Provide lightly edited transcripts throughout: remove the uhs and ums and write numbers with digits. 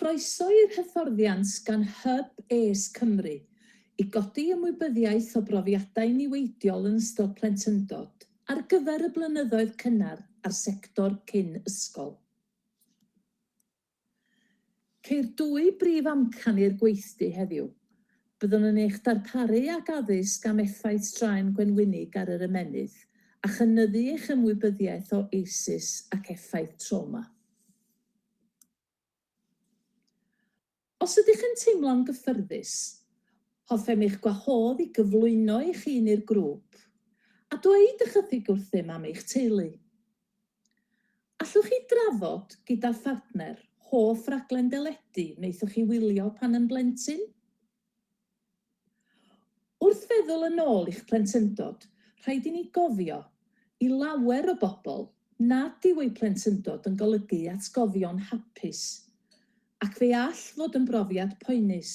Croeso i'r hyfforddiant gan Hub Es Cymru i godi ymwybyddiaeth o brofiadau niweidiol yn ystod plentyndod ar gyfer y blynyddoedd cynnar a'r sector cyn ysgol. Ceir dwy brif amcan i'r gweithdy heddiw. Byddwn yn eich darparu ag addysg am effaith straen gwenwynig ar yr ymennydd a chynyddu eich ymwybyddiaeth o eisus ac effaith trauma. Os ydych yn teimlo'n gyffyrddus, hoffem eich gwahodd i gyflwyno eich hun i'r grŵp a dweud ychydig wrthym am eich teulu. Allwch chi drafod gyda'r partner hoff raglen deledu wnaethoch chi wylio pan yn blentyn? Wrth feddwl yn ôl i'ch plentyndod, rhaid i ni gofio i lawer o bobl nad yw eu plentyndod yn golygu atgofion hapus, ac fe all fod yn brofiad poenus.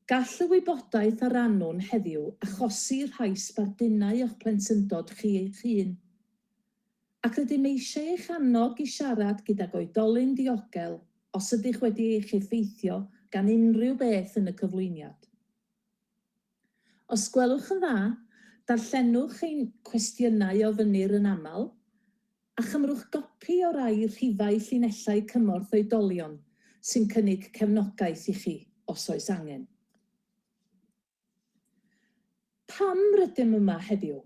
Gall y wybodaeth ar annwn heddiw achosi rhai sbardunau o'ch plentyndod chi eich hun, ac rydym eisiau eich annog i siarad gydag oedolyn diogel os ydych wedi eich effeithio gan unrhyw beth yn y cyflwyniad. Os gwelwch yn dda, darllenwch ein cwestiynau o fyny'r yn aml a chymrwch gopi o rai rhifau llinellau cymorth oedolion sy'n cynnig cefnogaeth i chi os oes angen. Pam rydym yma heddiw?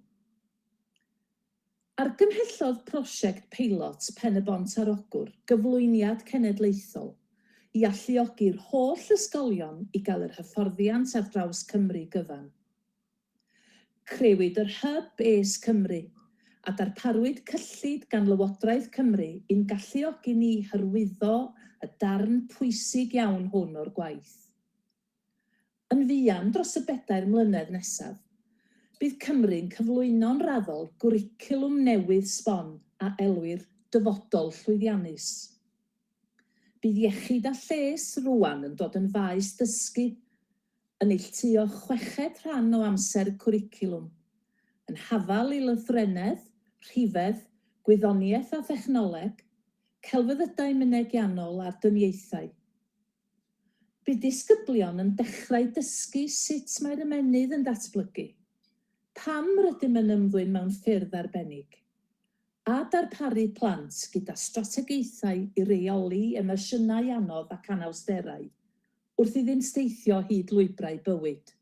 Argymhellodd prosiect peilot Pen y Bont ar Ogwr gyflwyniad cenedlaethol i alluogi'r holl ysgolion i gael yr hyfforddiant ar draws Cymru gyfan. Crewyd yr Hub Es Cymru a darparwyd cyllid gan Lywodraeth Cymru i'n galluogi ni hyrwyddo y darn pwysig iawn hwn o'r gwaith. Yn fuan dros y 4 mlynedd nesaf, bydd Cymru'n cyflwyno'n raddol gwricwlwm newydd sbon a elwir dyfodol llwyddiannus. Bydd iechyd a lles rwan yn dod yn faes dysgu, yn eilltuo 6 rhan o amser cwricwlwm, yn hafal i lythrennedd, rhifedd, gwyddoniaeth a thechnoleg, celfyddydau mynegiannol a'r dyniaethau. Bydd disgyblion yn dechrau dysgu sut mae'r ymennydd yn datblygu, pam rydym yn ymddwyn mewn ffyrdd arbennig, a darparu plant gyda strategaethau i reoli emosiynau anodd ac anawsterau, wrth iddynt steithio hyd lwybrau bywyd.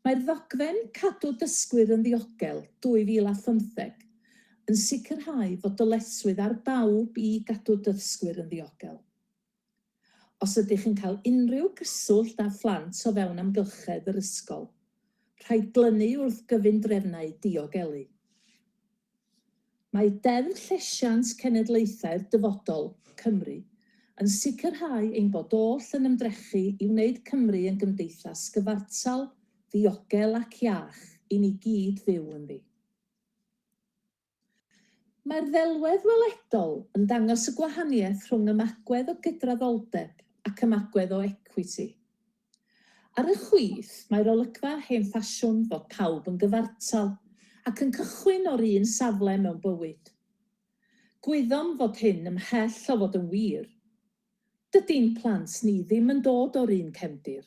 Mae'r ddogfen Cadw Dysgwyr yn Ddiogel 2015 yn sicrhau fod dyletswydd ar bawb i gadw dysgwyr yn ddiogel. Os ydych yn cael unrhyw gyswllt â phlant o fewn amgylchedd yr ysgol, rhaid glynu wrth gyfundrefnau diogelu. Mae Deddf Llesiant Cenedlaethau'r Dyfodol Cymru yn sicrhau ein bod oll yn ymdrechu i wneud Cymru yn gymdeithas gyfartal, ddiogel ac iach i ni gyd fyw ynddi. Mae'r ddelwedd weledol yn dangos y gwahaniaeth rhwng ymagwedd o gydraddoldeb ac ymagwedd o equity. Ar y chwith, mae'r olygfa hen ffasiwn fod pawb yn gyfartal ac yn cychwyn o'r un safle mewn bywyd. Gwyddom fod hyn ymhell o fod yn wir. Dydy'n plant ni ddim yn dod o'r un cefndir.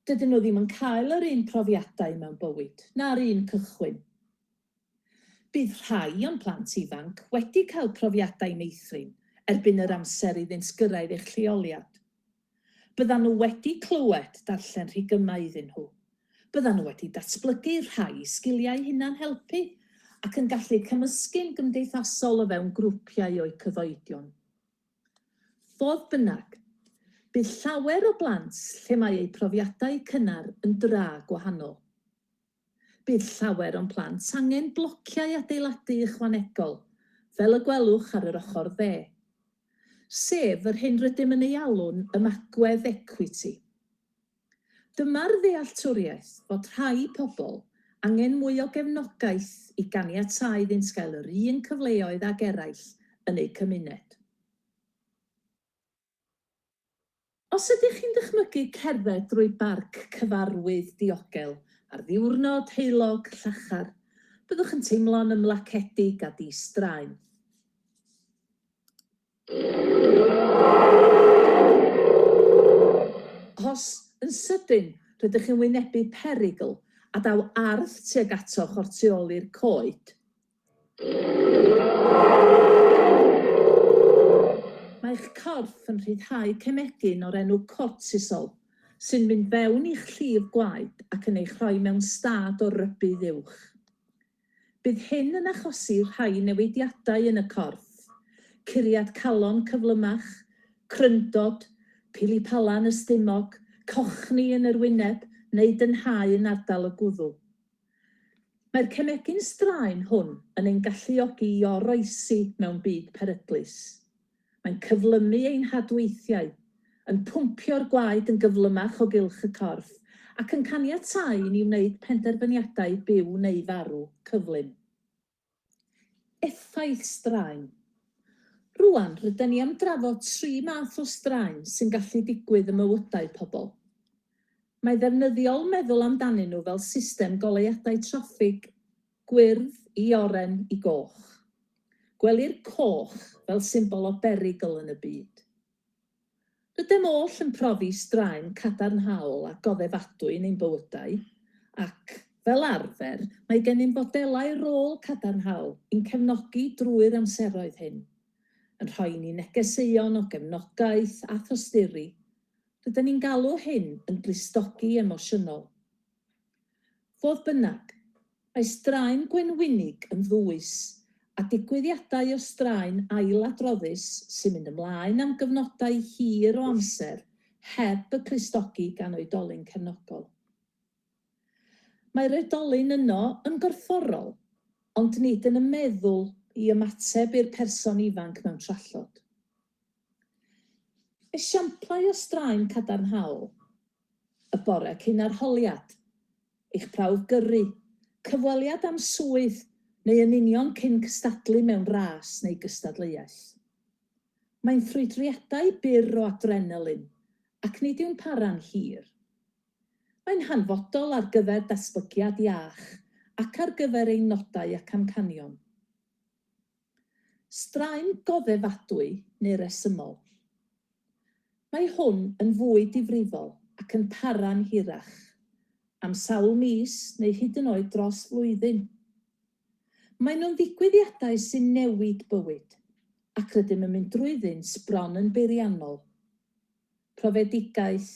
Dydyn nhw ddim yn cael yr un profiadau mewn bywyd, na'r un cychwyn. Bydd rhai o'n plant ifanc wedi cael profiadau meithrin erbyn yr amser iddynt gyrraedd eich lleoliad. Byddan nhw wedi clywed darllen rhigymau iddyn nhw. Byddan nhw wedi datblygu rhai sgiliau hunan helpu ac yn gallu cymysgu'n gymdeithasol o fewn grwpiau o'i cyfoedion. Fodd bynnag, bydd llawer o blant lle mae eu profiadau cynnar yn dra gwahanol. Bydd llawer o'n plant angen blociau adeiladu ychwanegol, fel y gwelwch ar yr ochr dde, sef yr hyn rydym yn ei alw'n ymagwedd equity. Dyma'r ddealltwriaeth fod rhai pobl angen mwy o gefnogaeth i ganiatáu iddynt gael yr un cyfleoedd ag eraill yn eu cymuned. Os ydych chi'n dychmygu cerdded drwy barc cyfarwydd diogel ar ddiwrnod heulog llachar, byddwch yn teimlo'n ymlacedig a di-straen. wedyn rydych chi'n wynebu perygl a daw ardd tuag atoch o'r tu ôl i'r coed. Mae'ch corff yn rhyddhau cemegyn o'r enw cortisol, sy'n mynd fewn i'ch llif gwaed ac yn eich rhoi mewn stad o rybudd uwch. Bydd hyn yn achosi rhai newidiadau yn y corff, curiad calon cyflymach, cryndod, pilipalan ystumog, cochni yn yr wyneb neu dynhau yn ardal y gwddw. Mae'r cemegyn straen hwn yn ein galluogi i oroesi mewn byd peryglus. Mae'n cyflymu ein hadweithiau, yn pwmpio'r gwaed yn gyflymach o gylch y corff ac yn caniatáu ni wneud penderfyniadau byw neu farw cyflym. Effaith straen. Rwan, rydyn ni am drafod 3 math o straen sy'n gallu digwydd ym mywydau pobl. Mae ddefnyddiol meddwl amdanyn nhw fel system goleuadau traffig, gwyrdd i oren i goch. Gwelir coch fel symbol o berygl yn y byd. Rydym oll yn profi straen cadarnhaol a goddefadwy yn ein bywydau, ac fel arfer mae gennym fodelau rôl cadarnhaol i'n cefnogi drwy'r amseroedd hyn, yn rhoi ni negeseuon o gefnogaeth a thosturi. Rydyn ni'n galw hyn yn glistogi emosiynol. Fodd bynnag, mae straen gwenwynig yn ddwys a digwyddiadau o straen ailadroddus sy'n mynd ymlaen am gyfnodau hir o amser heb y clustogi gan oedolyn cefnogol. Mae'r oedolyn yno yn gorfforol, ond nid yn y meddwl i ymateb i'r person ifanc mewn trallod. Esiamplau o straen cadarnhaol, y bore cyn arholiad, eich prawf gyrru, cyfweliad am swydd neu yn union cyn cystadlu mewn ras neu gystadleuaeth. Mae'n ffrwydriadau byr o adrenalin ac nid yw'n para'n hir. Mae'n hanfodol ar gyfer datblygiad iach ac ar gyfer ein nodau ac amcanion. Straen goddefadwy neu resymol. Mae hwn yn fwy difrifol ac yn para'n hirach, am sawl mis neu hyd yn oed dros flwyddyn. Mae nhw'n ddigwyddiadau sy'n newid bywyd, ac rydym yn mynd drwyddynt bron yn beiriannol. Profedigaeth,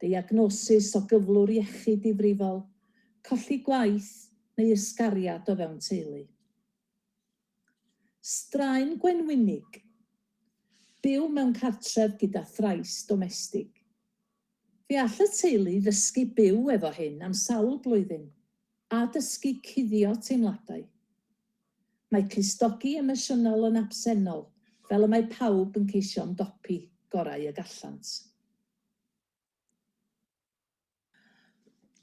diagnosis o gyflwr iechyd difrifol, colli gwaith neu ysgariad o fewn teulu. Straen gwenwynig. Byw mewn cartref gyda thrais domestig. Fe all y teulu ddysgu byw efo hyn am sawl blwyddyn, a dysgu cuddio teimladau. Mae clustogi emosiynol yn absennol, fel y mae pawb yn ceisio ymdopi gorau y gallant.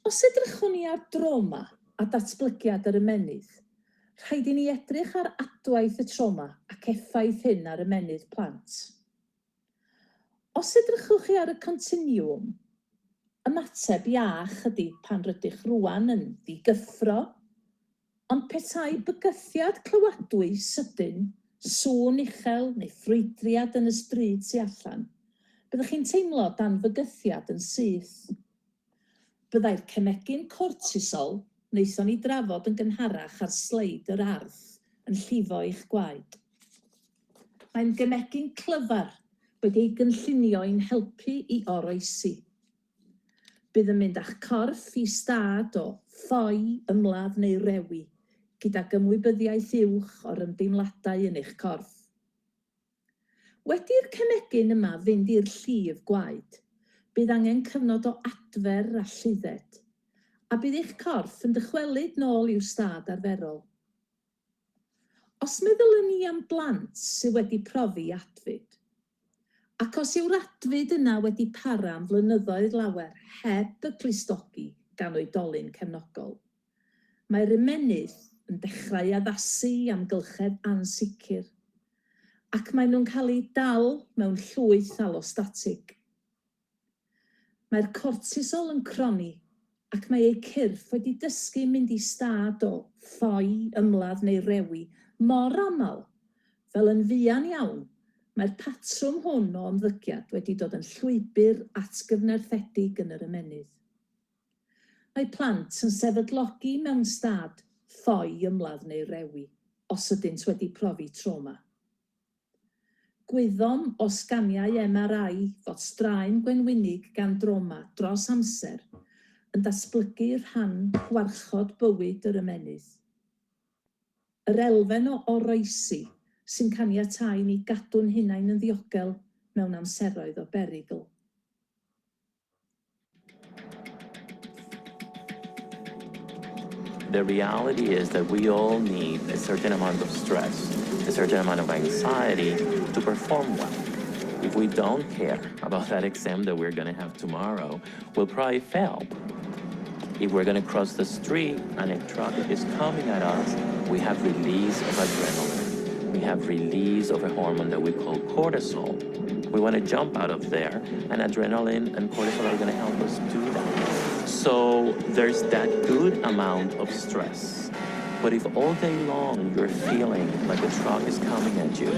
Os edrychwn ni ar droma a datblygiad yr ymennydd, rhaid i ni edrych ar adwaith y troma ac effaith hyn ar ymennydd plant. Os edrychwch chi ar y continuum, ymateb iach ydy pan rydych rwan yn ddigyffro, ond petai bygythiad clywadwy sydyn, sŵn uchel neu ffrwydriad yn y stryd tu allan, byddwch chi'n teimlo dan fygythiad yn syth. Byddai'r cemegyn cortisol wnaethon ni drafod yn gynharach ar sleid yr ardd yn llifo eich gwaed. Mae'n gemegyn clyfar wedi ei gynllunio i'n helpu i oroesi. Bydd yn mynd a'ch corff i stad o ffoi, ymladd neu rewi, gyda gymwybyddiaeth uwch o'r ymdeimladau yn eich corff. Wedi'r cemegyn yma fynd i'r llif gwaed, bydd angen cyfnod o adfer a llydded, a bydd eich corff yn dychwelyd nôl i'w stad arferol. Os meddylen ni am blant sydd wedi profi adfyd, ac os yw'r adfyd yna wedi para am flynyddoedd lawer heb y clustogi gan oedolyn cefnogol, mae'r ymennydd yn dechrau addasu amgylchedd ansicr, ac maen nhw'n cael ei dal mewn llwyth allostatig. Mae'r cortisol yn croni, ac mae ei cyrff wedi dysgu mynd i stad o ffoi, ymladd neu rewi mor aml, fel yn fuan iawn, mae'r patrwm hwn o ymddygiad wedi dod yn llwybr atgyfnerthedig yn yr ymennydd. Mae plant yn sefydlogi mewn stad ffoi ymladd neu rewi, os ydynt wedi profi trauma. Gwyddom o sganiau MRI fod straen gwenwynig gan droma dros amser yn datblygu rhan gwarchod bywyd yr ymennydd. Yr elfen o oroesi sy'n caniatáu ni gadw'n hunain yn ddiogel mewn amseroedd o berigl. The reality is that we all need a certain amount of stress, a certain amount of anxiety to perform well. If we don't care about that exam that we're going to have tomorrow, we'll probably fail. If we're going to cross the street and a truck is coming at us, we have release of adrenaline. We have release of a hormone that we call cortisol. We want to jump out of there, and adrenaline and cortisol are going to help us do that. So there's that good amount of stress. But if all day long you're feeling like a truck is coming at you,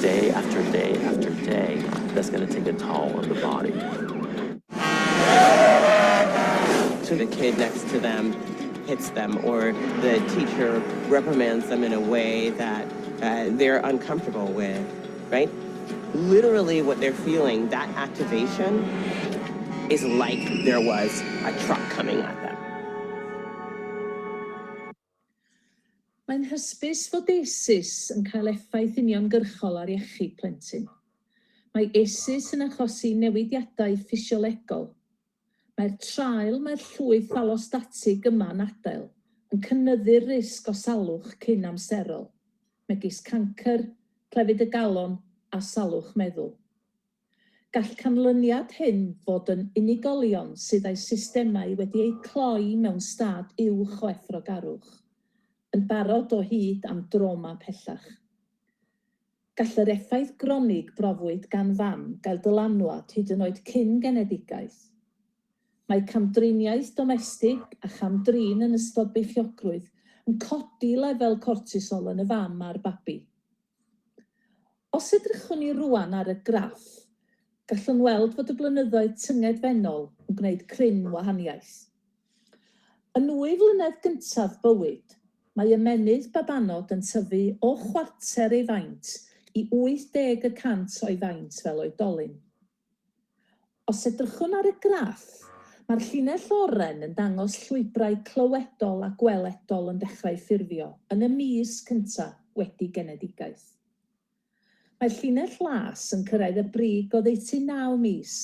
day after day after day, that's going to take a toll on the body. So the kid next to them hits them, or the teacher reprimands them in a way that they're uncomfortable with, right? Literally what they're feeling, that activation, is like there was a truck coming at them. Mae'n hysbys fod esus yn cael effaith uniongyrchol ar iechyd plentyn. Mae esus yn achosi newidiadau ffisiolegol. Mae'r traul mae'r llwyth allostatig yma'n adael yn cynyddu'r risg o salwch cyn amserol, megis cancer, clefyd y galon a salwch meddwl. Gall canlyniad hyn fod yn unigolion sydd â'u systemau wedi eu cloi mewn stad uwch o effrogarwch, yn barod o hyd am droma pellach. Gall yr effaith gronig brofwyd gan fam gael dylanwad hyd yn oed cyn genedigaeth. Mae camdriniaeth domestig a chamdrin yn ystod beichiogrwydd yn codi lefel cortisol yn y fam a'r babi. Os edrychwn ni rwan ar y graff, gallwn weld fod y blynyddoedd tyngedfennol yn gwneud cryn wahaniaeth. Yn 9 flynedd gyntaf bywyd, mae ymennydd babanod yn tyfu o chwarter ei faint i 80% o'i faint fel oedolyn. Os edrychwn ar y graff, mae'r llinell oren yn dangos llwybrau clywedol a gweledol yn dechrau ffurfio yn y mis cyntaf wedi genedigaeth. Mae'r llinell las yn cyrraedd y brig o 89 mis,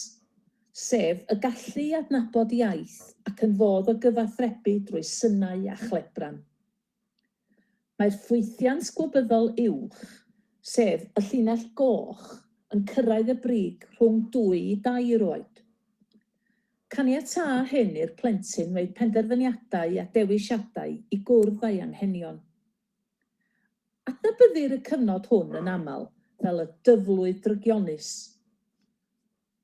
sef y gallu adnabod iaith ac yn fodd o gyfathrebu drwy synnau a chlebran. Mae'r ffwythiant gwybyddol uwch, sef y llinell goch, yn cyrraedd y brig rhwng 2 i 2 oed. Caniatâ hyn i'r plentyn wneud penderfyniadau a dewisiadau i gwrdd â'i anghenion. Adnabyddir y cyfnod hwn yn aml fel y dyflwydd drygionus.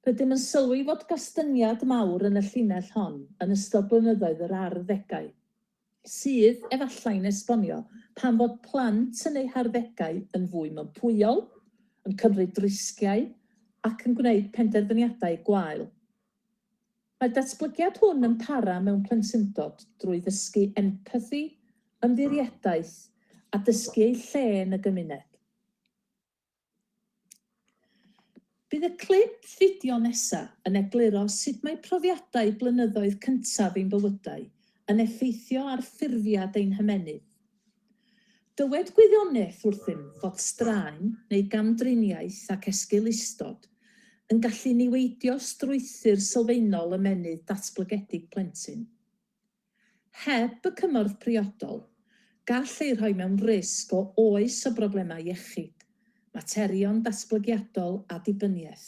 Rydym yn sylwi fod gostyniad mawr yn y llinell hon yn ystod blynyddoedd yr 60au, sydd efallai'n esbonio pan fod plant yn eu harddegau yn fwy mympwyol, yn cymryd risgiau ac yn gwneud penderfyniadau gwael. Mae'r datblygiad hwn yn para mewn plentyndod drwy ddysgu empathi, ymddiriadaeth a dysgu eu lle yn y gymuned. Bydd y clip fideo nesaf yn egluro sut mae profiadau blynyddoedd cyntaf ein bywydau yn effeithio ar ffurfiad ein hymenydd. Dywed gwyddoniaeth wrthym fod straen neu gamdriniaeth ac esgulistod yn gallu niweidio strwythur sylfaenol ymenydd datblygedig plentyn. Heb y cymorth priodol, gall ei rhoi mewn risg o oes o broblemau iechyd, materion datblygiadol a dibyniaeth.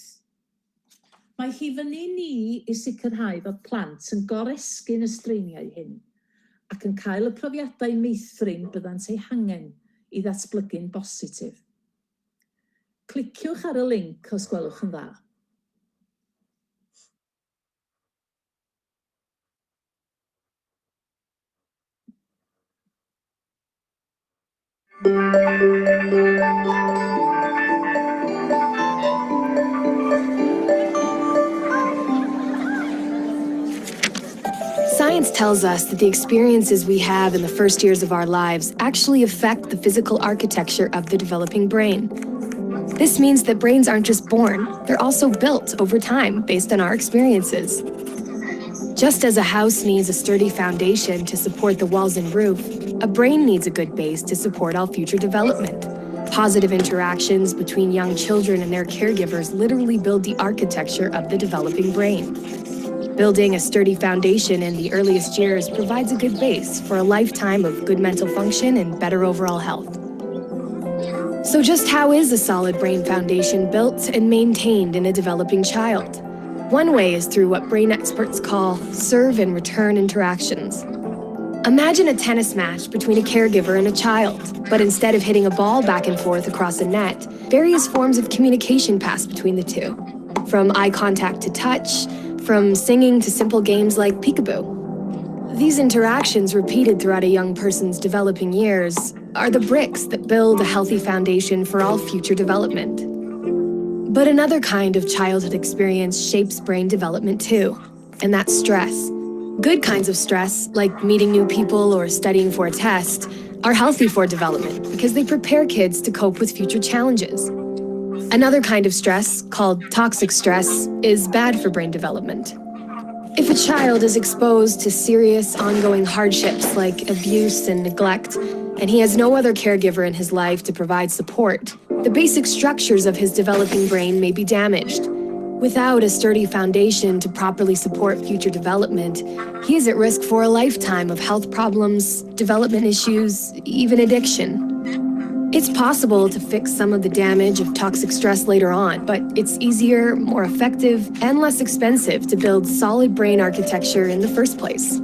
Mae hi fyny ni i sicrhau fod plant yn goresgyn y straeniau hyn ac yn cael y profiadau meithrin byddant eu hangen i ddatblygu'n bositif. Cliciwch ar y linc os gwelwch yn dda. Science tells us that the experiences we have in the first years of our lives actually affect the physical architecture of the developing brain. This means that brains aren't just born, they're also built over time based on our experiences. Just as a house needs a sturdy foundation to support the walls and roof, a brain needs a good base to support all future development. Positive interactions between young children and their caregivers literally build the architecture of the developing brain. Building a sturdy foundation in the earliest years provides a good base for a lifetime of good mental function and better overall health. So just how is a solid brain foundation built and maintained in a developing child? One way is through what brain experts call serve and return interactions. Imagine a tennis match between a caregiver and a child, but instead of hitting a ball back and forth across a net, various forms of communication pass between the two. From eye contact to touch, from singing to simple games like peekaboo. These interactions, repeated throughout a young person's developing years, are the bricks that build a healthy foundation for all future development. But another kind of childhood experience shapes brain development too, and that's stress. Good kinds of stress, like meeting new people or studying for a test, are healthy for development because they prepare kids to cope with future challenges. Another kind of stress, called toxic stress, is bad for brain development. If a child is exposed to serious, ongoing hardships like abuse and neglect, and he has no other caregiver in his life to provide support, the basic structures of his developing brain may be damaged. Without a sturdy foundation to properly support future development, he is at risk for a lifetime of health problems, development issues, even addiction. It's possible to fix some of the damage of toxic stress later on, but it's easier, more effective, and less expensive to build solid brain architecture in the first place.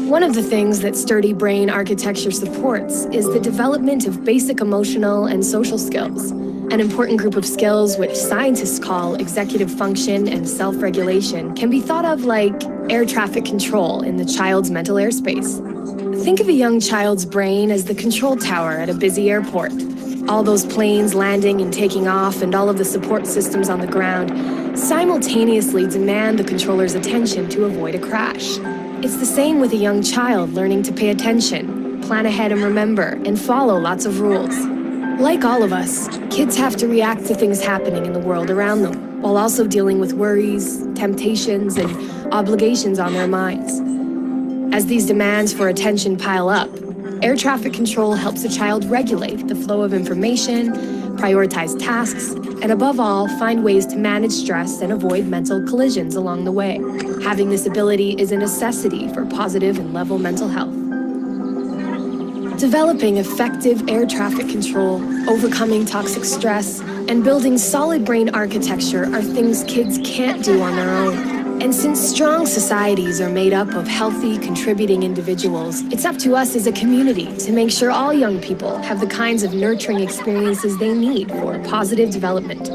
One of the things that sturdy brain architecture supports is the development of basic emotional and social skills, an important group of skills which scientists call executive function and self-regulation can be thought of like air traffic control in the child's mental airspace. Think of a young child's brain as the control tower at a busy airport. All those planes landing and taking off and all of the support systems on the ground simultaneously demand the controller's attention to avoid a crash. It's the same with a young child learning to pay attention, plan ahead and remember, and follow lots of rules. Like all of us, kids have to react to things happening in the world around them, while also dealing with worries, temptations, and obligations on their minds. As these demands for attention pile up, air traffic control helps a child regulate the flow of information, prioritize tasks, and above all, find ways to manage stress and avoid mental collisions along the way. Having this ability is a necessity for positive and level mental health. Developing effective air traffic control, overcoming toxic stress, and building solid brain architecture are things kids can't do on their own. And since strong societies are made up of healthy, contributing individuals, it's up to us as a community to make sure all young people have the kinds of nurturing experiences they need for positive development.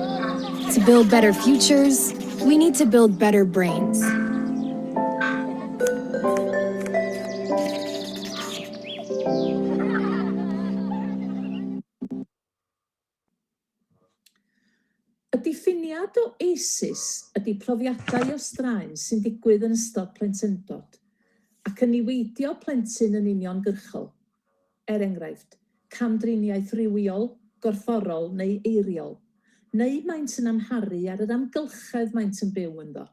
To build better futures, we need to build better brains. Y diffiniad o eisis ydy profiadau o straen sy'n digwydd yn ystod plentyndod ac yn niweidio plentyn yn uniongyrchol. Er enghraifft, camdriniaeth rywiol, gorfforol neu eiriol, neu maent yn amharu ar yr amgylchedd maent yn byw ynddo.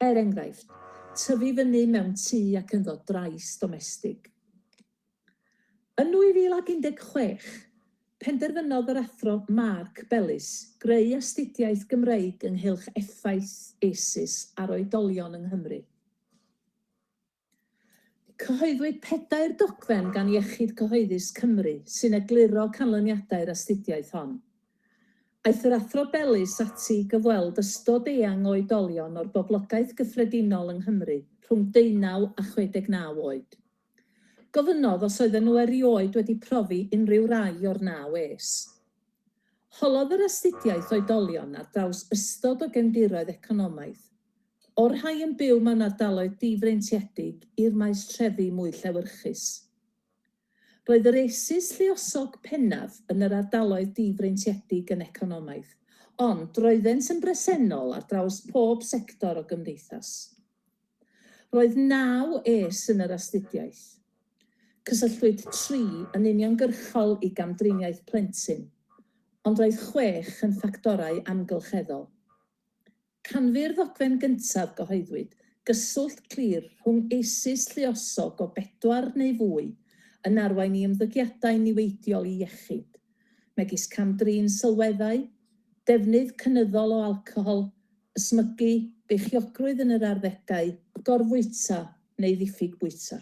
Er enghraifft, tyfu fyny mewn tŷ ac ynddo drais domestig. Yn 2016, penderfynodd yr athro Mark Bellis greu astudiaeth Gymreig ynghylch effaith eisis ar oedolion yng Nghymru. Cyhoeddwyd 4 dogfen gan Iechyd Cyhoeddus Cymru sy'n egluro canlyniadau'r astudiaeth hon. Aeth yr athro Bellis ati gyfweld ystod eang o oedolion o'r boblogaeth gyffredinol yng Nghymru rhwng 19 a 69 oed. Gofynnodd os oedden nhw erioed wedi profi unrhyw rai o'r 9 es. Holodd yr astudiaeth oedolion ar draws ystod o gefndiroedd economaidd, o'r rhai yn byw mewn ardaloedd difreintiedig i'r maes trefi mwy llewyrchus. Roedd yr eisis lluosog pennaf yn yr ardaloedd difreintiedig yn economaidd, ond roeddent yn bresennol ar draws pob sector o gymdeithas. Roedd 9 es yn yr astudiaeth. Cysylltwyd 3 yn uniongyrchol i gamdriniaeth plentyn, ond roedd 6 yn ffactorau amgylcheddol. Canfu'r ddogfen gyntaf gyhoeddwyd gyswllt clir rhwng eisus lluosog o 4 neu fwy yn arwain i ymddygiadau niweidiol i iechyd, megis camdrin sylweddau, defnydd cynyddol o alcohol, ysmygu, beichiogrwydd yn yr arddegau, gorfwyta neu ddiffyg bwyta.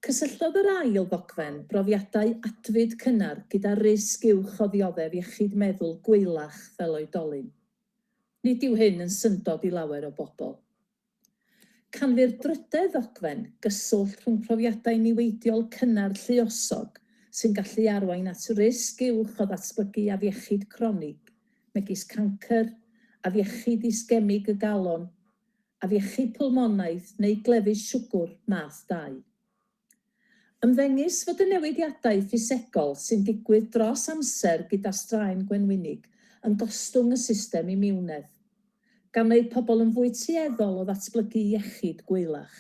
Cysylltodd yr ail ddogfen brofiadau adfyd cynnar gyda risg uwch o ddioddef iechyd meddwl gwaelach fel oedolyn. Nid yw hyn yn syndod i lawer o bobl. Canfu'r drydedd ddogfen gyswllt rhwng profiadau niweidiol cynnar lluosog sy'n gallu arwain at risg uwch o ddatblygu afiechyd cronig, megis cancer, afiechyd isgemig y galon, afiechyd pulmonaidd neu glefus siwgr math 2. Ymddengys fod y newidiadau ffisegol sy'n digwydd dros amser gyda straen gwenwynig yn gostwng y system imiwnedd, gan wneud pobl yn fwy tueddol o ddatblygu iechyd gwaelach.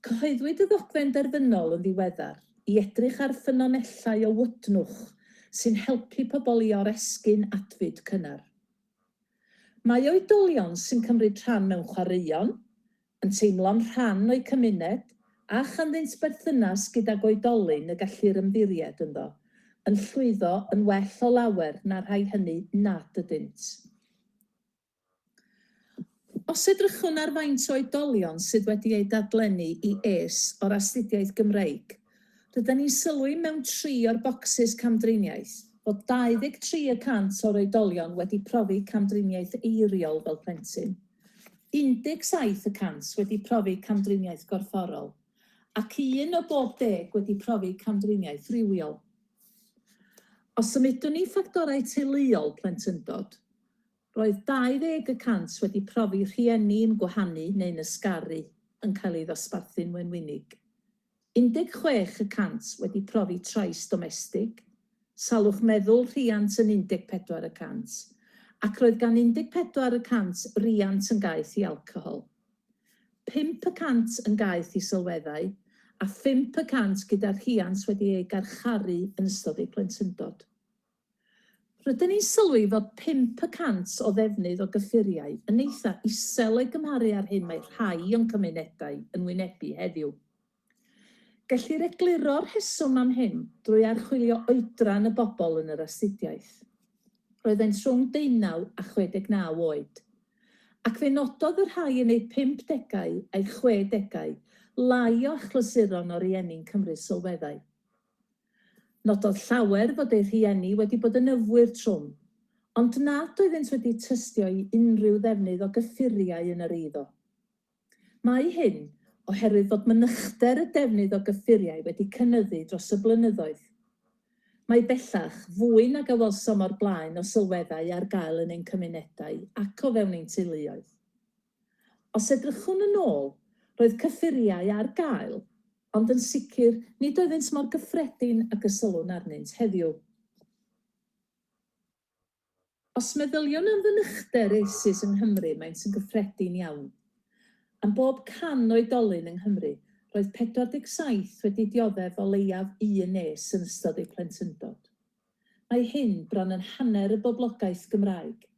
Cyhoeddwyd y ddogfen derfynol yn ddiweddar i edrych ar ffynonellau o wydnwch sy'n helpu pobl i oresgyn adfyd cynnar. Mae oedolion sy'n cymryd rhan mewn chwaraeon, yn teimlo'n rhan o'i cymuned, a chanddynt berthynas gyda oedolyn y gallu'r ymddiried ynddo, yn llwyddo yn well o lawer na rhai hynny nad ydynt. Os edrychwn ar faint o oedolion sydd wedi ei dadlennu i es o'r astudiaeth Gymreig, rydyn ni'n sylwi mewn 3 o'r bocsys camdriniaeth fod 23% o'r oedolion wedi profi camdriniaeth eiriol fel plentyn, 17% wedi profi camdriniaeth gorfforol, ac 1 o bob 10 wedi profi camdriniaeth rhywiol. Os ymudwn ni ffactorau teuluol plentyndod, roedd 20% wedi profi rhieni yn gwahanu neu'n ysgaru yn cael ei ddosbarthu'n wenwynig. 16% wedi profi trais domestig, salwch meddwl rhiant yn 14%, ac roedd gan 14% riant yn gaeth i alcohol. 5% yn gaeth i sylweddau, a 5% gyda'r rhiant wedi ei garcharu yn ystod ei plentyndod. Rydyn ni'n sylwi fod 5% o ddefnydd o gyffuriau yn eitha isel ei gymharu ar hyn mae rhai o'n cymunedau yn wynebu heddiw. Gellir egluro'r rheswm am hyn drwy archwilio oedran y bobl yn yr astudiaeth. Roeddent rhwng 19 a 69 oed, ac fe nododd y rhai yn ei 50au a'i 60au lai o achlasuron o rieni'n cymryd sylweddau. Nododd llawer fod ei rhieni wedi bod yn yfwyr trwm, ond nad oeddent wedi tystio i unrhyw ddefnydd o gyffuriau yn yr eiddo. Mae hyn oherwydd fod mynychder y defnydd o gyffuriau wedi cynyddu dros y blynyddoedd. Mae bellach fwy nag y welsom o'r blaen o sylweddau ar gael yn ein cymunedau ac o fewn ein teuluoedd. Os edrychwn yn ôl, roedd cyffuriau ar gael, ond yn sicr nid oeddent mor gyffredin ag y sylwn arnynt heddiw. Os meddyliwn am fynychder eisus yng Nghymru maent yn gyffredin iawn. Am bob 100 oedolyn yng Nghymru, roedd 47 wedi dioddef o leiaf 1 es yn ystod eu plentyndod. Mae hyn bron yn hanner y boblogaeth Gymraeg,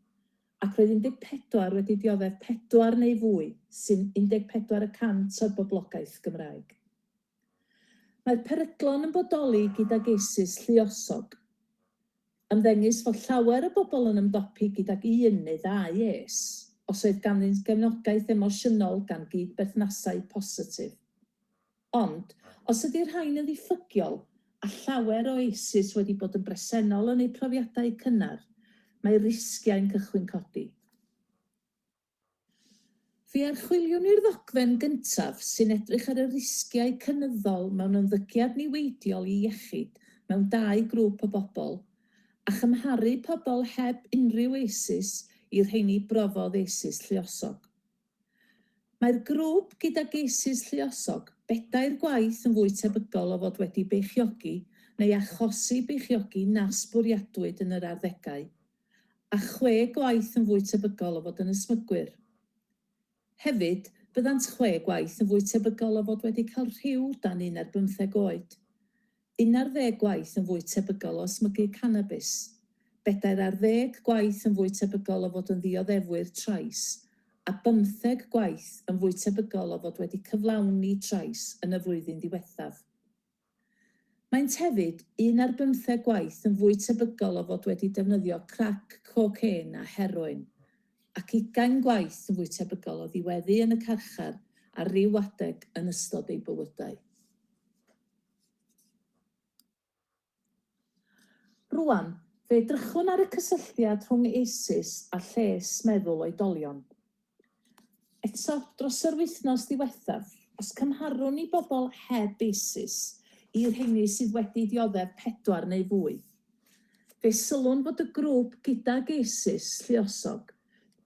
ac roedd 14 wedi dioddef 4 neu fwy, sy'n 14% o'r boblogaeth Gymraeg. Mae'r perydlon yn bodoli gyda eisus lluosog. Ymddengys fod llawer y bobl yn ymdopi gydag 1 neu 2 es, os oedd ganddynt gefnogaeth emosiynol gan gydberthnasau positif. Ond, os ydy'r rhain yn ddiffygiol, a llawer o eisus wedi bod yn bresennol yn eu profiadau cynnar, mae risgiau'n cychwyn codi. Fe archwiliwn i'r ddogfen gyntaf sy'n edrych ar y risgiau cynyddol mewn ymddygiad niweidiol i iechyd mewn 2 grŵp o bobl, a chymharu pobl heb unrhyw eisus i'r rheini brofodd eisus lluosog. Mae'r grŵp gydag eisus lluosog bedair gwaith yn fwy tebygol o fod wedi beichiogi neu achosi beichiogi nas bwriadwyd yn yr arddegau, a 6 gwaith yn fwy tebygol o fod yn ysmygwyr. Hefyd, byddant 6 gwaith yn fwy tebygol o fod wedi cael rhyw dan 1 ar 15 oed. 1 ar 10 gwaith yn fwy tebygol o ysmygu cannabis. 4 ar 10 gwaith yn fwy tebygol o fod yn ddioddefwyr trais, a 15 gwaith yn fwy tebygol o fod wedi cyflawni trais yn y flwyddyn diwethaf. Maent hefyd 1 ar 15 gwaith yn fwy tebygol o fod wedi defnyddio crac, cocaine a heroin, ac 20 gwaith yn fwy tebygol o ddiweddu yn y carchar a ryw adeg yn ystod ei bywydau. Rwan, fe edrychwn ar y cysylltiad rhwng ISIS a lles meddwl oedolion. Eto, dros yr wythnos diwethaf, os cymharwn i bobl heb ISIS i'r rheini sydd wedi dioddef 4 neu fwy, fe sylwn fod y grŵp gydag ISIS lluosog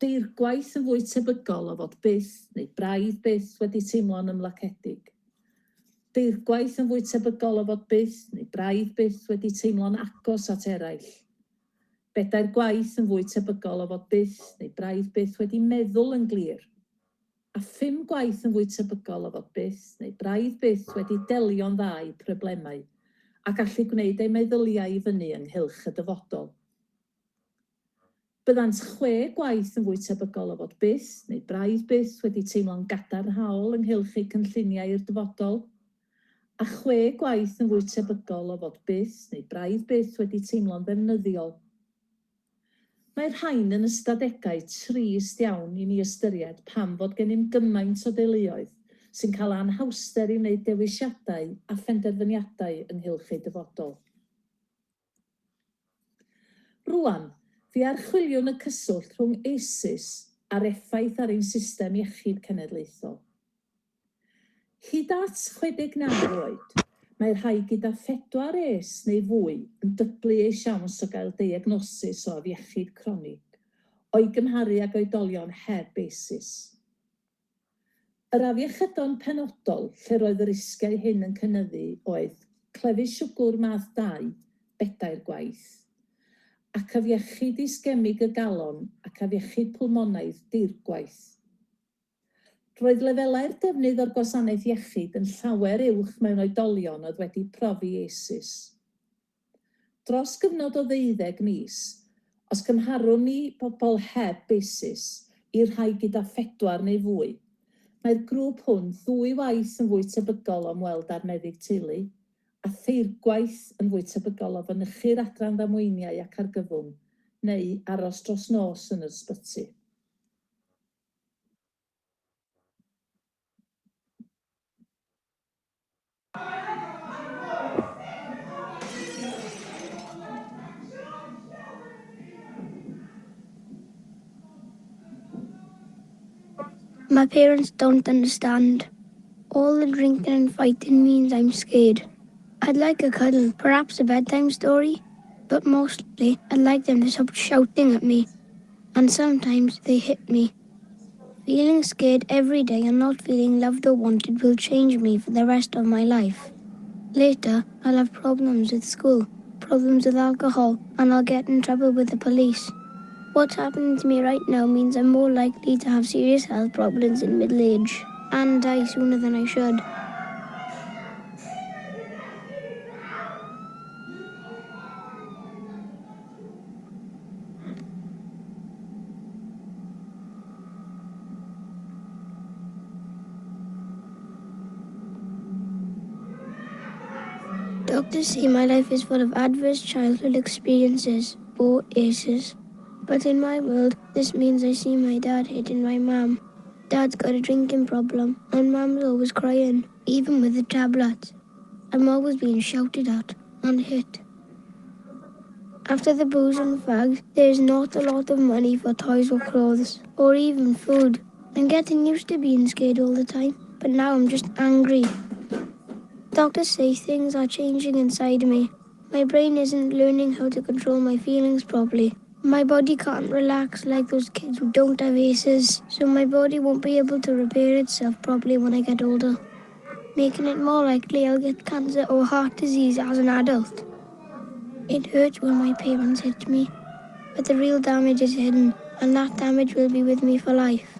deirgwaith yn fwy tebygol o fod byth neu braidd byth wedi teimlo'n ymlacedig. Deirgwaith yn fwy tebygol o fod byth neu braidd byth wedi teimlo'n agos at eraill. 4 gwaith yn fwy tebygol o fod byth neu braidd byth wedi meddwl yn glir. A 5 gwaith yn fwy tebygol o fod byth neu braidd byth wedi delio'n dda i problemau a gallu gwneud ei meddyliau i fyny ynghylch y dyfodol. Byddant 6 gwaith yn fwy tebygol o fod byth neu braidd byth wedi teimlo'n gadarnhaol ynghylch eu cynlluniau i'r dyfodol, a 6 gwaith yn fwy tebygol o fod byth neu braidd byth wedi teimlo'n ddefnyddiol. Mae'r rhain yn ystadegau trist iawn i ni ystyried pam fod gennym gymaint o deuluoedd sy'n cael anhawster i wneud dewisiadau a phenderfyniadau ynghylch eu dyfodol. Rwan, fi archwiliwn y cyswllt rhwng ISIS a'r effaith ar ein system iechyd cenedlaethol. Hyd at 69 oed, mae'r rhai gyda 4 es neu fwy yn dyblu eu siawns o gael diagnosis o afiechyd cronig, o'i gymharu ag oedolion heb ISIS. Yr afiechydon penodol lle roedd y risgau hyn yn cynyddu oedd clefus siwgr math 2, 4 gwaith, ac afiechyd isgemig y galon ac afiechyd pulmonaidd dirgwaith. Roedd lefelau'r defnydd o'r gwasanaeth iechyd yn llawer uwch mewn oedolion oedd wedi profi ISIS. Dros gyfnod o 12 mis, os cymharwn ni bobl heb ISIS i'r rhai gyda 4 neu fwy, mae'r grŵp hwn 2 waith yn fwy tebygol o ymweld â'r meddyg teulu, a 3 gwaith yn fwy tebygol o fynychu'r adran ddamweiniau ac argyfwng, neu aros dros nos yn yr ysbyty. My parents don't understand. All the drinking and fighting means I'm scared. I'd like a cuddle, perhaps a bedtime story, but mostly I'd like them to stop shouting at me. And sometimes they hit me. Feeling scared every day and not feeling loved or wanted will change me for the rest of my life. Later, I'll have problems with school, problems with alcohol, and I'll get in trouble with the police. What's happening to me right now means I'm more likely to have serious health problems in middle age and die sooner than I should. Doctors say my life is full of adverse childhood experiences, or ACEs. But in my world, this means I see my dad hitting my mum. Dad's got a drinking problem, and mum's always crying, even with the tablets. I'm always being shouted at and hit. After the booze and fags, there's not a lot of money for toys or clothes, or even food. I'm getting used to being scared all the time, but now I'm just angry. Doctors say things are changing inside me. My brain isn't learning how to control my feelings properly. My body can't relax like those kids who don't have ACEs, so my body won't be able to repair itself properly when I get older, making it more likely I'll get cancer or heart disease as an adult. It hurts when my parents hit me, but the real damage is hidden, and that damage will be with me for life.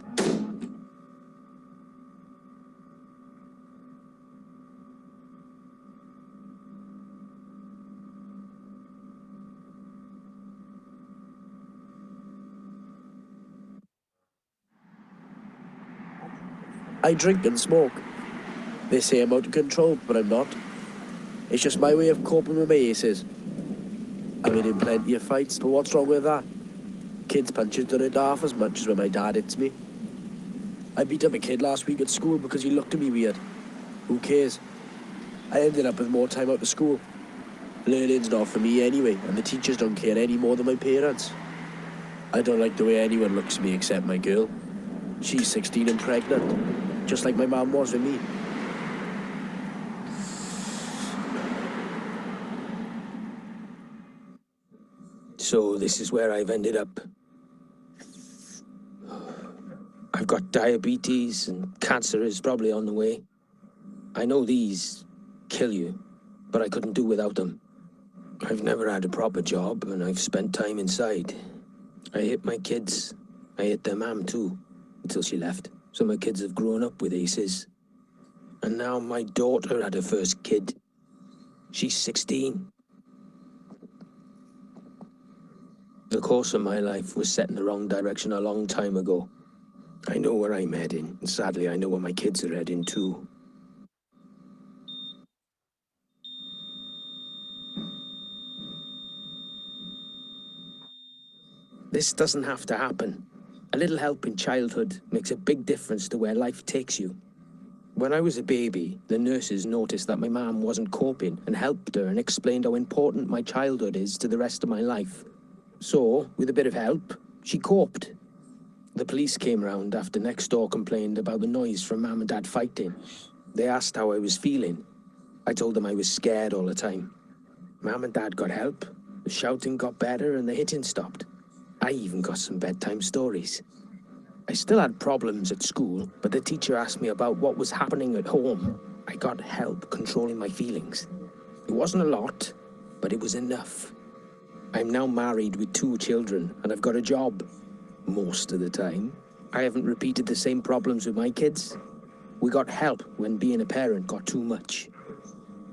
I drink and smoke. They say I'm out of control, but I'm not. It's just my way of coping with my aces. I've been in plenty of fights, but what's wrong with that? Kids' punches done it half as much as when my dad hits me. I beat up a kid last week at school because he looked at me weird. Who cares? I ended up with more time out of school. Learning's not for me anyway, and the teachers don't care any more than my parents. I don't like the way anyone looks at me except my girl. She's 16 and pregnant, just like my mum was with me. So this is where I've ended up. I've got diabetes and cancer is probably on the way. I know these kill you, but I couldn't do without them. I've never had a proper job and I've spent time inside. I hit my kids. I hit their mum too, until she left. So my kids have grown up with aces. And now my daughter had her first kid. She's 16. The course of my life was set in the wrong direction a long time ago. I know where I'm heading, and sadly I know where my kids are heading too. This doesn't have to happen. A little help in childhood makes a big difference to where life takes you. When I was a baby, the nurses noticed that my mum wasn't coping and helped her and explained how important my childhood is to the rest of my life. So, with a bit of help, she coped. The police came round after next door complained about the noise from Mum and Dad fighting. They asked how I was feeling. I told them I was scared all the time. Mum and Dad got help, the shouting got better and the hitting stopped. I even got some bedtime stories. I still had problems at school, but the teacher asked me about what was happening at home. I got help controlling my feelings. It wasn't a lot, but it was enough. I'm now married with 2 children and I've got a job. Most of the time. I haven't repeated the same problems with my kids. We got help when being a parent got too much.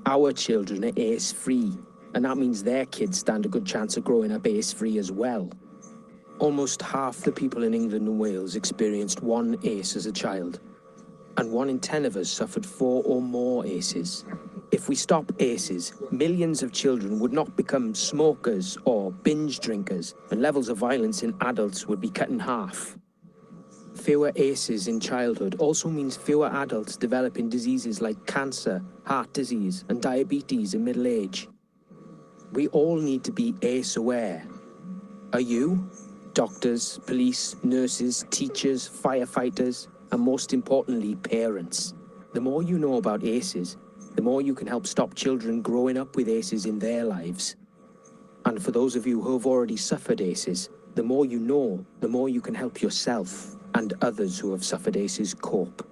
Our children are ace-free, and that means their kids stand a good chance of growing up ace-free as well. Almost half the people in England and Wales experienced 1 ace as a child, and 1 in 10 of us suffered 4 or more aces. If we stop aces, millions of children would not become smokers or binge drinkers, and levels of violence in adults would be cut in half. Fewer aces in childhood also means fewer adults developing diseases like cancer, heart disease, and diabetes in middle age. We all need to be ace aware. Are you? Doctors, police, nurses, teachers, firefighters, and most importantly, parents. The more you know about aces, the more you can help stop children growing up with aces in their lives. And for those of you who have already suffered aces, the more you know, the more you can help yourself and others who have suffered aces cope.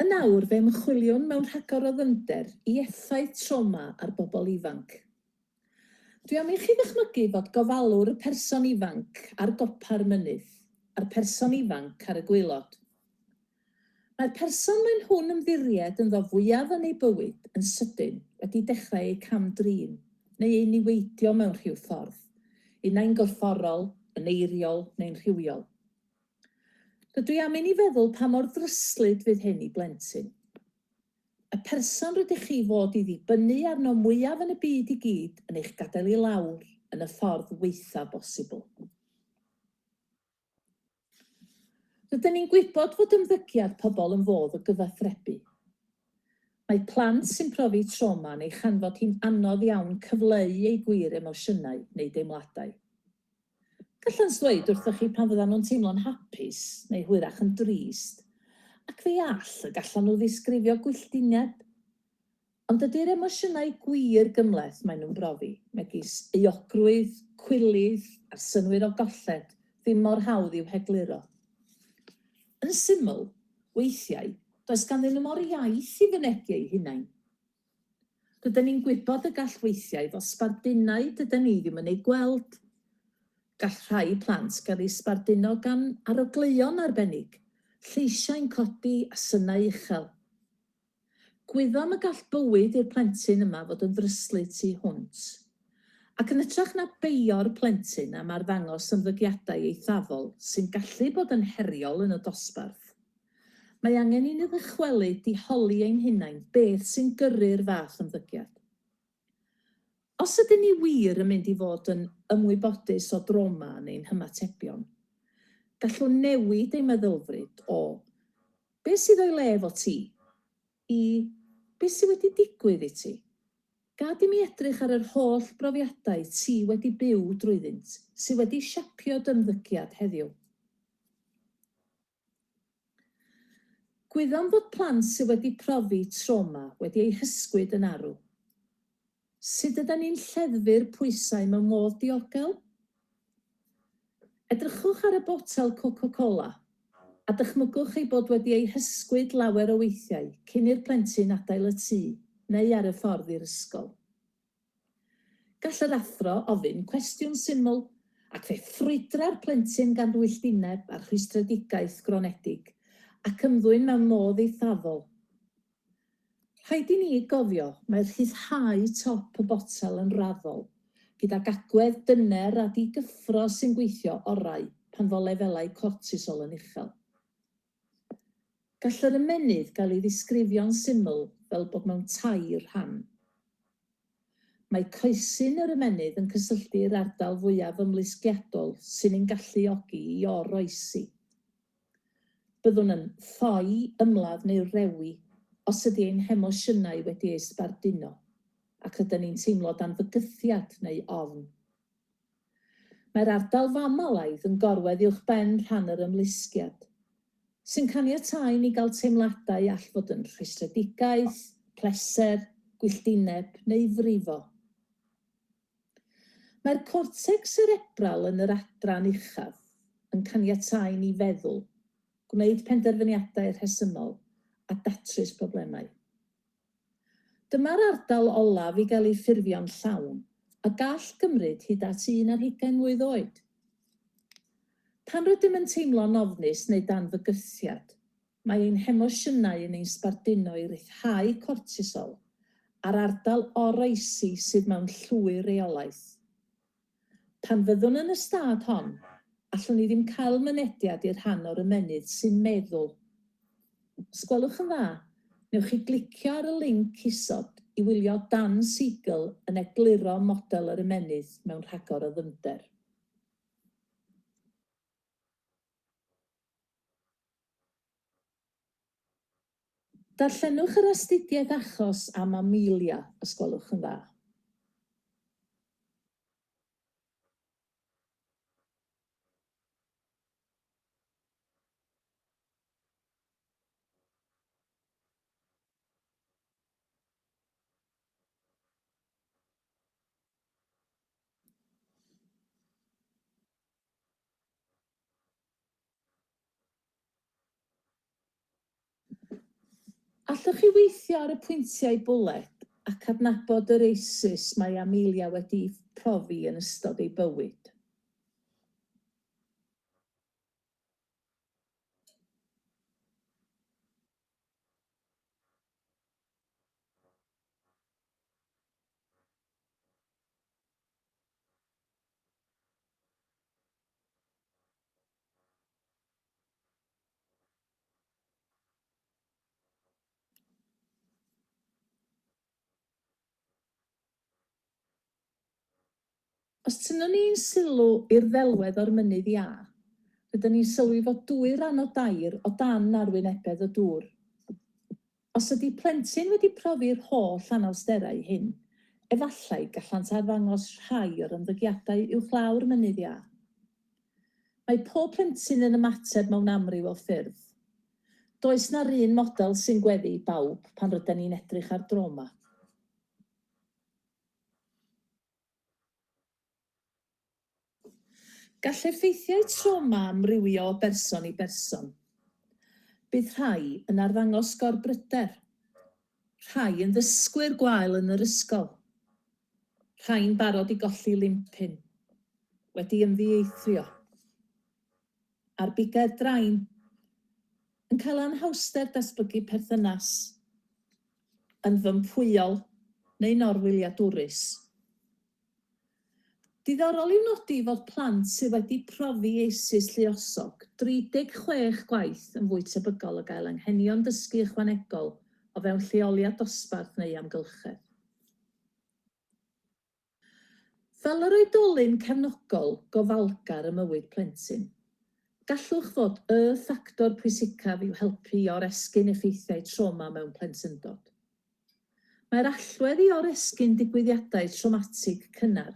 Yn awr fe ymchwiliwn mewn rhagor o ddyfnder I effaith trauma ar bobl ifanc. Dwi am I chi ddychmygu fod gofalwr y person ifanc ar gopa'r mynydd, a'r person ifanc ar y gwaelod. Mae'r person mae'n hwn ymddiried yn ddo fwyaf yn ei bywyd yn sydyn wedi dechrau ei camdrin, neu ei niweidio mewn rhyw ffordd, unau'n gorfforol, yn eiriol neu'n rhywiol. Rydw I am I feddwl pa mor ddryslyd fydd hyn I blentyn. Y person rydych chi fod I ddibynnu arno mwyaf yn y byd I gyd yn eich gadael I lawr yn y ffordd weitha bosibl. Rydyn ni'n gwybod fod ymddygiad pobl yn fodd o gyfathrebu. Mae plant sy'n profi trauma neu chanfod hi'n anodd iawn cyfleu ei gwir emosiynau neu deimladau. Gallant ddweud wrthoch chi pan fyddan nhw'n teimlo'n hapus neu hwyrach yn drist, ac fe all y gallan nhw ddisgrifio gwylltiniad. Ond ydy'r emosiynau gwir gymleth maen nhw'n brofi, megis euogrwydd, cwilydd a'r synwyr o golled ddim mor hawdd i'w hegluro. Yn syml, weithiau, does ganddyn nhw mor iaith I fynegu eu hunain. Rydyn ni'n gwybod y gall weithiau fod sbardunau dydyn ni ddim yn ei gweld. Gall rhai plant gael eu sbarduno gan arogleuon arbennig, lleisiau'n codi a synau uchel. Gwyddom y gall bywyd i'r plentyn yma fod yn ddryslyd tu hwnt. Ac yn ytrach na beio'r plentyn am arddangos ymddygiadau eithafol sy'n gallu bod yn heriol yn y dosbarth, mae angen i ni ddychwelyd i holi ein hunain beth sy'n gyrru'r fath ymddygiad. Os ydyn ni wir yn mynd i fod yn ymwybodus o droma neu'n hymatebion, gallwn newid ei meddylfryd o beth sydd o'i le efo ti i beth sydd wedi digwydd i ti. Gad i mi edrych ar yr holl brofiadau ti wedi byw drwyddynt sydd wedi siapio ymddygiad heddiw. Gwyddom fod plant sydd wedi profi trauma wedi ei hysgwyd yn arw. Sut ydyn ni'n lleddfu'r pwysau mewn modd diogel? Edrychwch ar y botel Coca-Cola a dychmygwch ei bod wedi ei hysgwyd lawer o weithiau cyn i'r plentyn adael y tŷ neu ar y ffordd i'r ysgol. Gall yr athro ofyn cwestiwn syml ac fe ffrwydra'r plentyn gan wylltineb a rhwystredigaeth gronedig ac ymddwyn mewn modd eithafol. Rhaid i ni gofio mae'r rhyddhau top y botel yn raddol, gydag agwedd dyner a digyffro sy'n gweithio orau pan fo lefelau cortisol yn uchel. Gall yr ymennydd gael ei ddisgrifio'n syml fel bod mewn tair rhan. Mae coesyn yr ymennydd yn cysylltu'r ardal fwyaf ymlusgiadol sy'n ein galluogi i oroesi. Byddwn yn thoi, ymladd neu rewi os ydy ein hemosiynau wedi ei sbarduno ac ydyn ni'n teimlo dan fygythiad neu ofn. Mae'r ardal famalaidd yn gorwedd uwchben rhan yr ymlusgiad, sy'n caniatáu ni gael teimladau all fod yn rhwystredigaeth, pleser, gwylltineb neu frifo. Mae'r cortex cerebral yn yr adran uchaf yn caniatáu ni feddwl, gwneud penderfyniadau rhesymol a datrys problemau. Dyma'r ardal olaf i gael ei ffurfio'n llawn a gall gymryd hyd at 11 mlwydd oed. Pan rydym yn teimlo'n ofnus neu dan fygythiad, mae ein hemosiynau yn ein sbarduno i ryddhau cortisol a'r ardal oroesi sydd mewn llwyr reolaeth. Pan fyddwn yn y stad hon, allwn ni ddim cael mynediad i'r rhan o'r ymennydd sy'n meddwl. Os gwelwch yn dda, newch chi glicio ar y linc isod i wylio Dan Siegel yn egluro model yr ymennydd mewn rhagor o ddyfnder. Darllenwch yr astudiaeth achos am Amelia, os gwelwch yn dda. Allwch chi weithio ar y pwyntiau bwled ac adnabod yr eisus mae Amelia wedi profi yn ystod ei bywyd. Os tynwn ni'n sylw i'r ddelwedd o'r mynydd iâ, rydyn ni'n sylwi fod 2 ran o dair o dan arwynebedd y dŵr. Os ydy plentyn wedi profi'r holl anawsterau hyn, efallai gallant arddangos rhai o'r ymddygiadau uwchlaw'r mynydd iâ. Mae pob plentyn yn ymateb mewn amryw o ffyrdd. Does na'r un model sy'n gweddu i bawb pan rydyn ni'n edrych ar droma. Gall effeithiau trauma amrywio o berson i berson. Bydd rhai yn arddangos gorbryder, rhai yn ddysgwyr gwael yn yr ysgol, rhai'n barod i golli limpyn, wedi ymddieithrio, a'r bigair draen yn cael anhawster datblygu perthynas. yn fympwyol neu norwyliadwrus. Diddorol i'w nodi fod plant sydd wedi profi eisus lluosog 36 gwaith yn fwy tebygol o gael anghenion dysgu ychwanegol o fewn lleoliad dosbarth neu amgylchedd. Fel yr oedolyn cefnogol gofalgar y mywyd plentyn, gallwch fod y ffactor pwysicaf i'w helpu i oresgyn effeithiau trauma mewn plentyndod. Mae'r allwedd i oresgyn digwyddiadau traumatig cynnar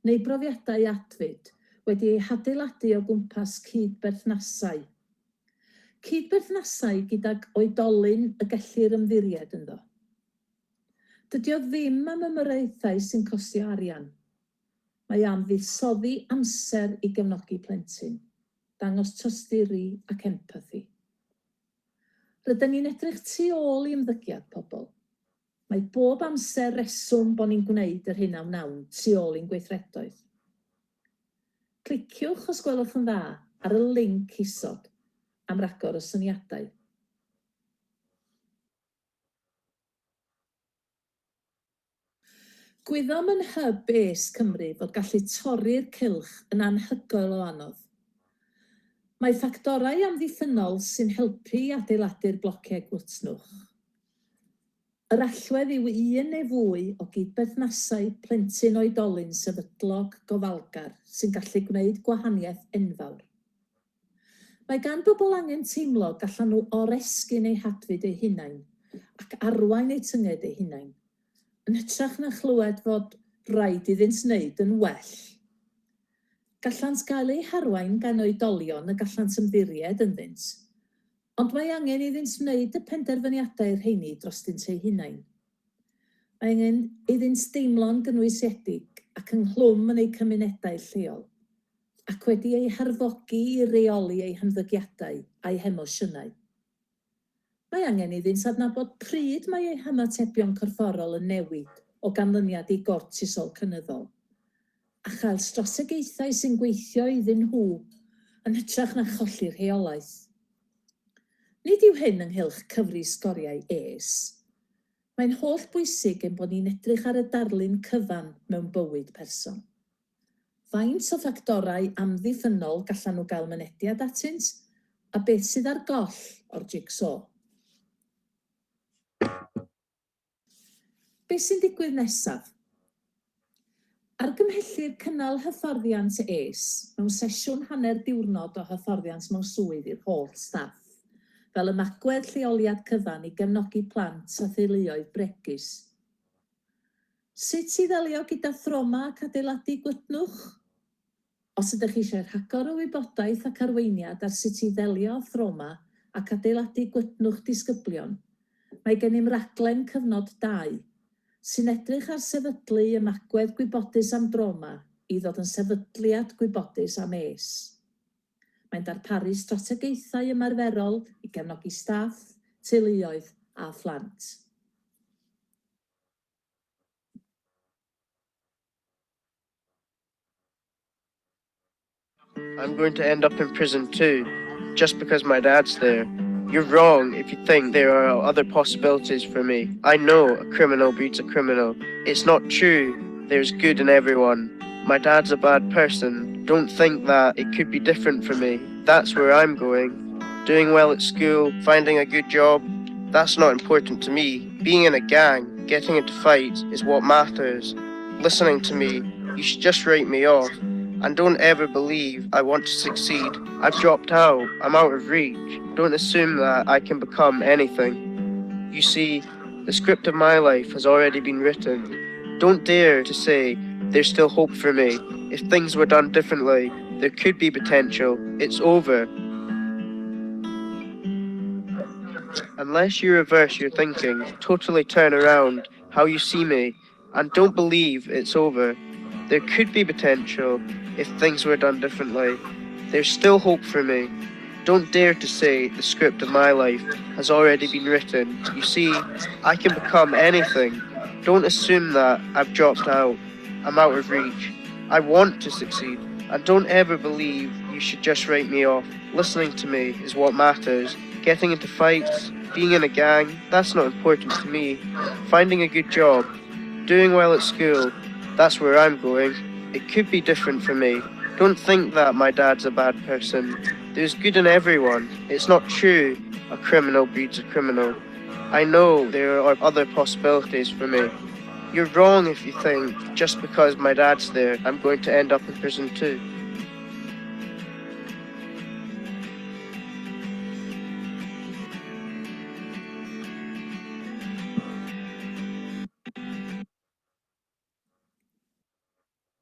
neu brofiadau adfyd wedi eu hadeiladu o gwmpas cydberthnasau. Cydberthnasau gydag oedolyn y gellir ymddiried ynddo. Dydy o ddim am ymyrraethau sy'n costio arian. Mae am fuddsoddi amser i gefnogi plentyn, dangos tosturi ac empathi. Rydyn ni'n edrych tu ôl i ymddygiad pobl. Mae bob amser reswm bod ni'n gwneud yr hyn am nawn tu ôl i'n gweithredoedd. Cliciwch os gwelwch yn dda ar y linc isod am ragor o syniadau. Gwyddom yn hyb es Cymru fod gallu torri'r cylch yn anhygoel o anodd. Mae ffactorau amddiffynol sy'n helpu i adeiladu'r blociau gwrtnwch. Yr allwedd yw un neu fwy o gydberthnasau plentyn oedolyn sefydlog gofalgar sy'n gallu gwneud gwahaniaeth enfawr. Mae gan bobl angen teimlo gallan nhw oresgyn eu hadfyd eu hunain ac arwain eu tynged eu hunain, yn hytrach na chlywed fod rhaid iddynt wneud yn well. Gallant gael eu harwain gan oedolion y gallant ymddiried ynddynt, ond mae angen iddynt wneud y penderfyniadau rheini drosdynt eu hunain. Mae angen iddynt deimlo'n gynwysiedig ac ynghlwm yn eu cymunedau lleol, ac wedi ei harfogi i reoli eu hymddygiadau a'i hemosiynau. Mae angen iddynt adnabod pryd mae eu hymatebion corfforol yn newid o ganlyniad i gortisol cynyddol, a chael strategaethau sy'n gweithio iddyn nhw yn hytrach na cholli'r rheolaeth. Nid yw hyn ynghylch cyfri sgoriau es. Mae'n holl bwysig ein bod ni'n edrych ar y darlun cyfan mewn bywyd person. Faint o ffactorau amddiffynol gallan nhw gael mynediad atynt, a beth sydd ar goll o'r jigsaw. Beth sy'n digwydd nesaf? Argymhellir cynnal hyfforddiant es mewn sesiwn hanner diwrnod o hyfforddiant mewn swydd i'r holl staff, fel y magwedd lleoliad cyfan i gefnogi plant a theuluoedd bregus. Sut i ddelio gyda throma ac adeiladu gwydnwch? Os ydych chi eisiau rhagor o wybodaeth ac arweiniad ar sut i ddelio â throma ac adeiladu gwydnwch disgyblion, mae gennym raglen cyfnod 2, sy'n edrych ar sefydlu y magwedd gwybodus am droma i ddod yn sefydliad gwybodus am es. Mae'n darparu strategaethau ymarferol i gefnogi staff, teuluoedd a phlant. I'm going to end up in prison too, just because my dad's there. You're wrong if you think there are other possibilities for me. I know a criminal breeds a criminal. It's not true. There's good in everyone. My dad's a bad person. Don't think that it could be different for me. That's where I'm going. Doing well at school, finding a good job, that's not important to me. Being in a gang, getting into fights is what matters. Listening to me, you should just write me off. And don't ever believe I want to succeed. I've dropped out. I'm out of reach. Don't assume that I can become anything. You see, the script of my life has already been written. Don't dare to say there's still hope for me. If things were done differently, there could be potential. It's over. Unless you reverse your thinking, totally turn around how you see me, and don't believe it's over. There could be potential if things were done differently. There's still hope for me. Don't dare to say the script of my life has already been written. You see, I can become anything. Don't assume that I've dropped out. I'm out of reach. I want to succeed. And don't ever believe you should just write me off. Listening to me is what matters. Getting into fights, being in a gang, that's not important to me. Finding a good job, doing well at school, that's where I'm going. It could be different for me. Don't think that my dad's a bad person. There's good in everyone. It's not true a criminal breeds a criminal. I know there are other possibilities for me. You're wrong if you think, just because my dad's there, I'm going to end up in prison too.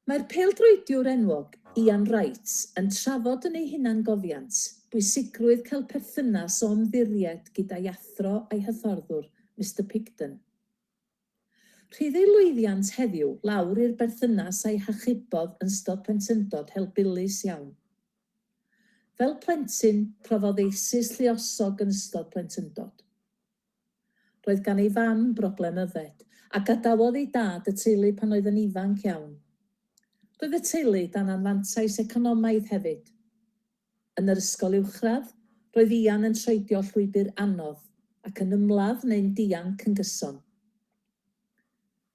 Mae'r pêl-droediwr enwog Ian Wright yn trafod yn ei hunangofiant bwysigrwydd cael perthynas o ymddiried gyda'i athro a'i hyfforddwr, Mr Picton. Rhydd ei lwyddiant heddiw lawr i'r berthynas a'i hachubodd yn ystod plentyndod helbulus iawn. Fel plentyn, profodd eisus lluosog yn ystod plentyndod. Roedd gan ei fam broblem yfed, a gadawodd ei dad y teulu pan oedd yn ifanc iawn. Roedd y teulu dan anfantais economaidd hefyd. Yn yr ysgol uwchradd, roedd Ian yn treidio llwybr anodd ac yn ymladd neu'n dianc yn gyson.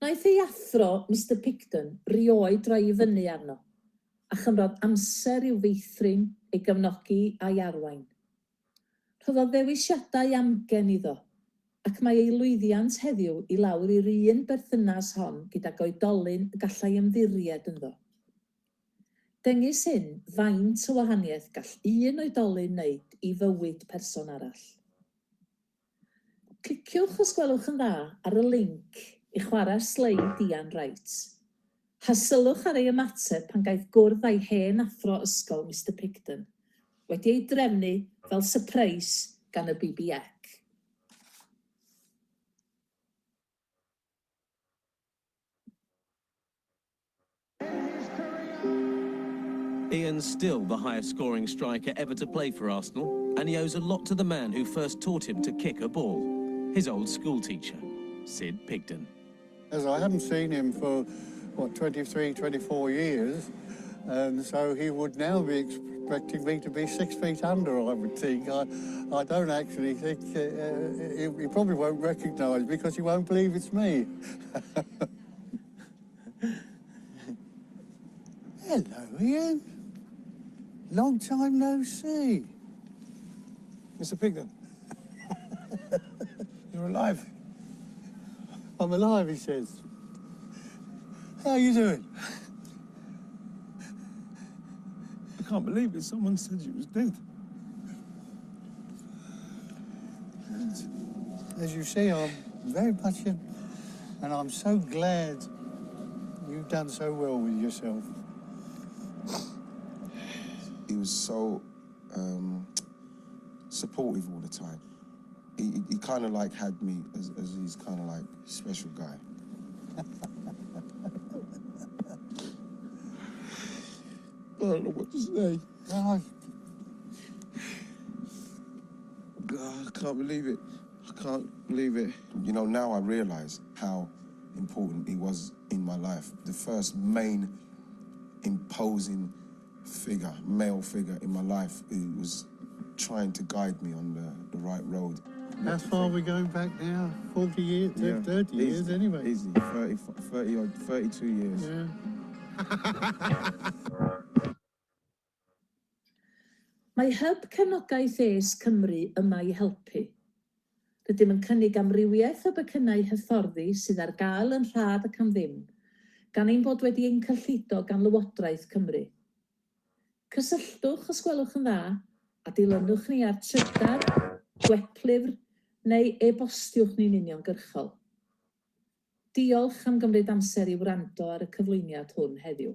Naeth ei athro, Mr Picton, rioed roi i fyny arno, a chymryd amser i'w feithrin, ei gefnogi a'i arwain. Roedd o ddewisiadau amgen iddo, ac mae ei lwyddiant heddiw i lawr i'r un berthynas hon gydag oedolyn y gallai ymddiried ynddo. Dengys hyn faint o wahaniaeth gall un oedolyn wneud i fywyd person arall. Cliciwch os gwelwch yn dda ar y linc i chwarae'r sleid Ian Wright. Hasylwch ar ei ymateb pan gaeth gwrdd a'i hen athro ysgol Mr Picton, wedi ei drefnu fel surprise gan y BBF. Ian's still the highest scoring striker ever to play for Arsenal, and he owes a lot to the man who first taught him to kick a ball, his old school teacher, Sid Picton. As I hadn't seen him for, 23, 24 years, and so he would now be expecting me to be 6 feet under, I would think. I don't actually think, he probably won't recognise me because he won't believe it's me. Hello, Ian. Long time no see. Mr. Picton, you're alive. I'm alive, he says. How are you doing? I can't believe it. Someone said you was dead. As you see, I'm very much in, and I'm so glad you've done so well with yourself. He was so supportive all the time. He kind of like had me as his kind of like special guy. I don't know what to say. Oh, God, I can't believe it. I can't believe it. You know, now I realise how important he was in my life. The first main imposing figure, male figure in my life, who was trying to guide me on the right road. how far are we going back now? 40 years? 30 years anyway? Easy, 32 years. Yeah. Mae hyb cefnogaeth es Cymru yma i helpu. Rydym yn cynnig amrywiaeth o becynnau hyfforddi sydd ar gael yn rhad ac am ddim, gan ein bod wedi ein cyllido gan Lywodraeth Cymru. Cysylltwch os gwelwch yn dda a dilynwch ni ar trydar, gweplyfr neu e-bostiwch ni'n uniongyrchol. Diolch am gymryd amser i wrando ar y cyflwyniad hwn heddiw.